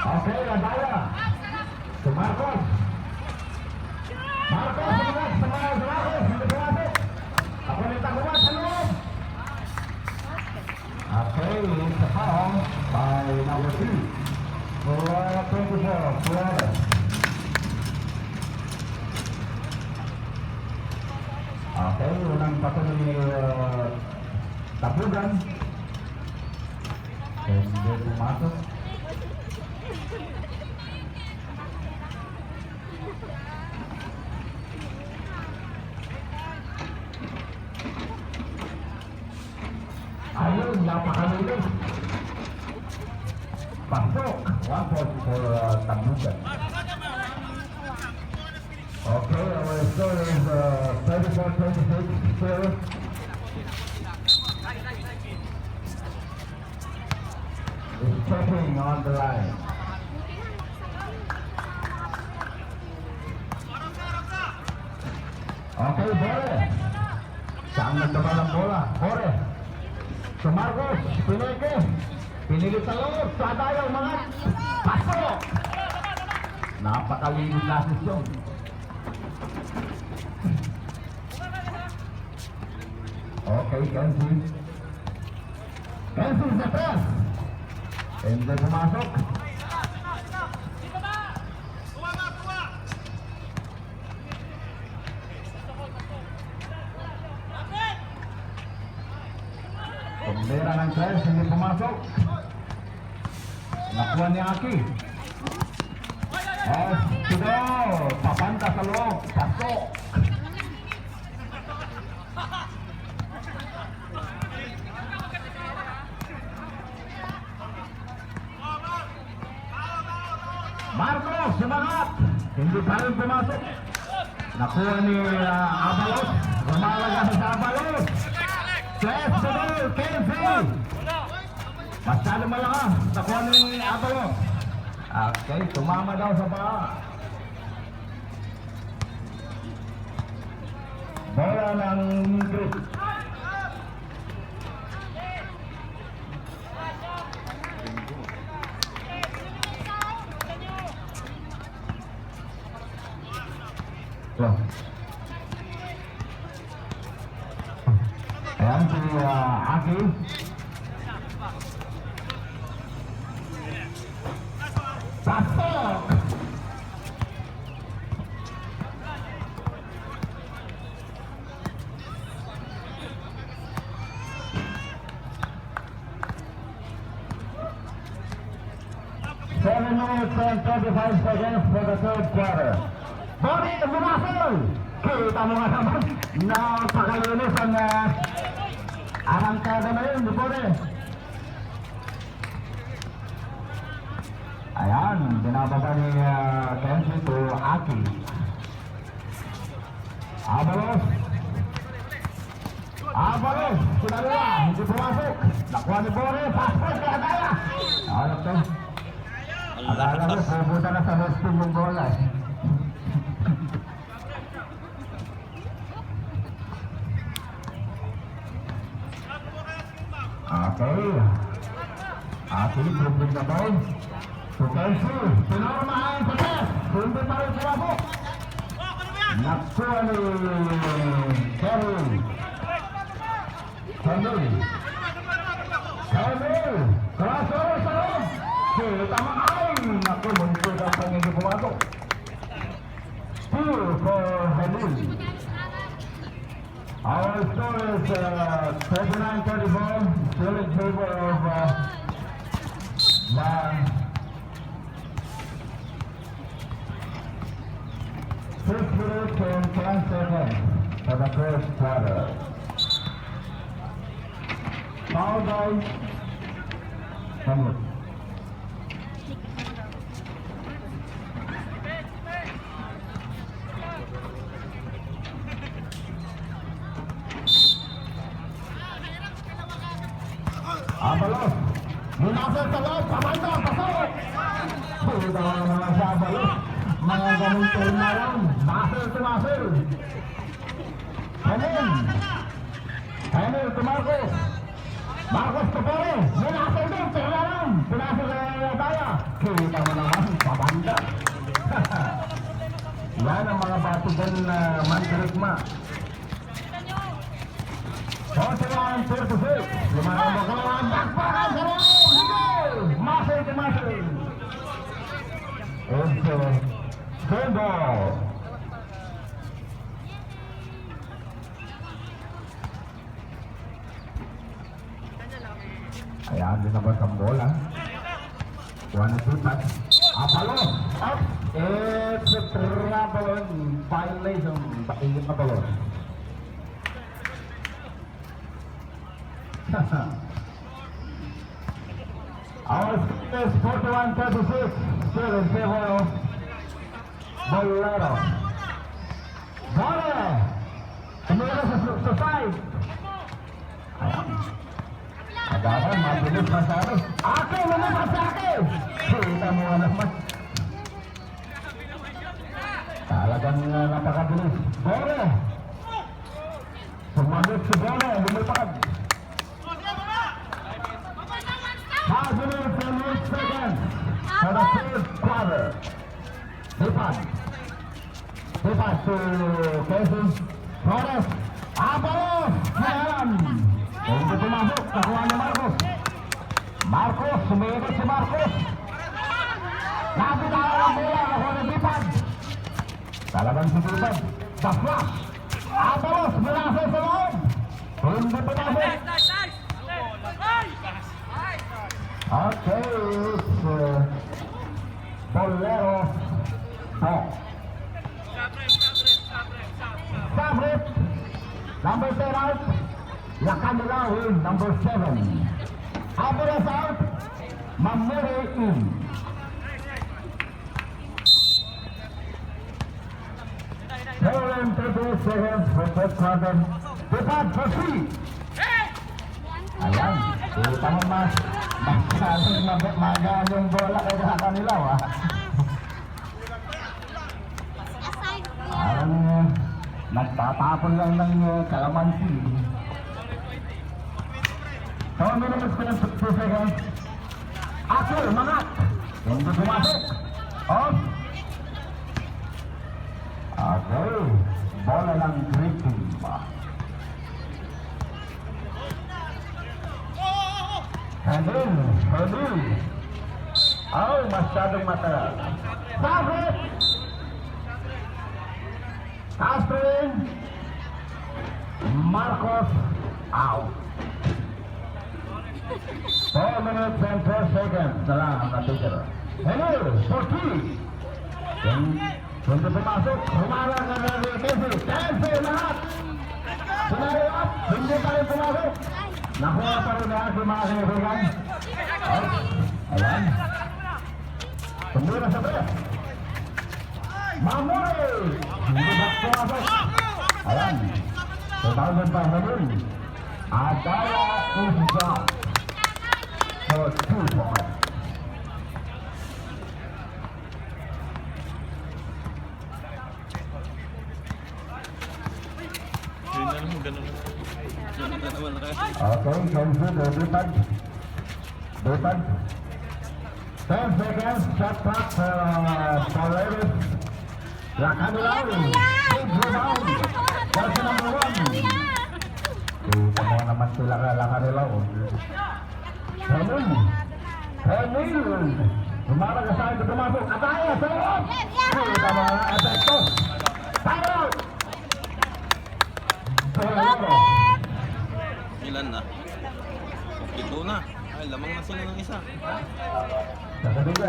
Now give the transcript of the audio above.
Okay, Adaya. Si Marcos. Marcos, sumunod sa mga Marcos. Hindi pumasok. Ako nita kumat sa loob. Okay, it's a foul by number 3. For 24, Flores. Okay, unang pato ni Tapugan. Hindi pumasok. Ayun, napakalilis. Pasok. 1 point for Tapugan. Okay, our score is 34-26 still. Is checking on the line. Okay, Bore. Saan nagtaba ng bola? Bore. Si Marcos, Pineke. Pinilit sa loob. Sa Adayaw, mga pasok. Napakalinis na sisyon. Okay, Kenzie. Kenzie sa press. Hindi pumasok. Pambera ng press, hindi pumasok. Nakuha ni Aki. Tudor, papanta sa loob. Pasok. Marcos, sumangat! Hindi pa rin pumasok. Nakuha ni Abalos. Rumalaga sa Abalos. Press to goal, Kenzie! Masyado malakas. Nakuha ni Abalos. Okay, tumama daw sa paa. Bola ng Ingrid. So, ayan si Aki. Pasok! Seven minutes and 25 seconds for the third quarter. Bori, bumasol! Kita mo nga naman, napakalinis ang arangkada na yun, Bori. Ayan, binababa ni Kenzie to Aki. Abalos. Abalos, sinalula, hindi pumasok. Nakuha ni Bori, passport kaya kaya. Alam to. Akala mo, pupunta na sa hosting yung bola. Okay. Aki, grumpin na to. So Kenzie, pinormahan sa test. Hindi pa rin sumabok. Nakuha ni Kevin. Kevin, crossover sa loob. Kita makain. Naku, muntud ang pangindi pumasok. Steal for Halil. Our score is 39-34, still in favor of the 6 minutes and 10 seconds for the first quarter. Foul by Hamlet. Abalos, minasal sa loob, pabanda, pasok! Pagkita ko naman sa Abalos, mga ganun turn na lang, muscle to muscle. Henel to Marcos. Marcos to Pere, minasal din, turn na lang, pinasal sa Adaya. Kita mo naman, pabanda. Yan ang mga batugan na mandirigma. 41-36. Lumayan mo ko ang bakbakan sa loob. Ligo! Masay ka masay. Ito. Sendo. Ayan din naman ang bola. 1-2 touch. Apalo. Up. It's a trouble violation. Paingit na balo. Our score is 41-36. Still in favor of Bolero. Bola. Tumira sa side. Ayan. Agawan, mabilis masyado. Ake, lumabas sa akin! Kita mo nga naman. Talagang napakabilis. Bore! Sumagot si Bore, lumipad. 5 minutes and 8 seconds for the third quarter. Lipad. Lipad to Casey. Flores. Abalos! Nahalan! Hindi pumasok, nakuha ni Marcos. Marcos, sumigot si Marcos. Napitawan ang bola, nakuha ni Lipad. Talagang si Lipad. Sa flash. Abalos, mula sa loob. Hindi pumasok. Okay, it's Bolero. Sabrit. Number 10 out. Lacanilao in number 7. Abulas out. Mamere in. Seven 30 seconds for that quarter. Depart for 3. Ayan. Kita mo mas. Masyadong magaan yung bola kay Lacanilao ah. Parang nagtatapon lang ng kalamansi. 2 minutes and 2 seconds. Akil, mangat. Hindi pumasok. Off. Okay. Bola ng green team. Handin. Handin. Oh, masyadong matagal. Sabit. Castrin. Marcos. Out. 4 minutes and 4 seconds na lang ang natitira. Hello, 40. Hindi pumasok, humara ka na rin kasi. Cancel lahat. Scenario up, hindi pa rin pumasok. Nakuha pa rin lahat yung mga kaibigan. Ayan. Tumira sa press. Mamuri. Hindi ba pumasok? Ayan. Tutawag pa naman. Adala is down. For 2 points. Okay, Kenzo, Lipad. Lipad. 10 seconds, shot clock for Paredes. Lacanilao. Big rebound. That's number 1. Kita mo naman sila ka Lacanilao. Henil. Henil. Lumarag sa akin tumasok. Ataya sa loob. Kita mo na epekto. Time out. Ilan na? 52 na. Ay, lamang na sila ng isa. Sasabi ko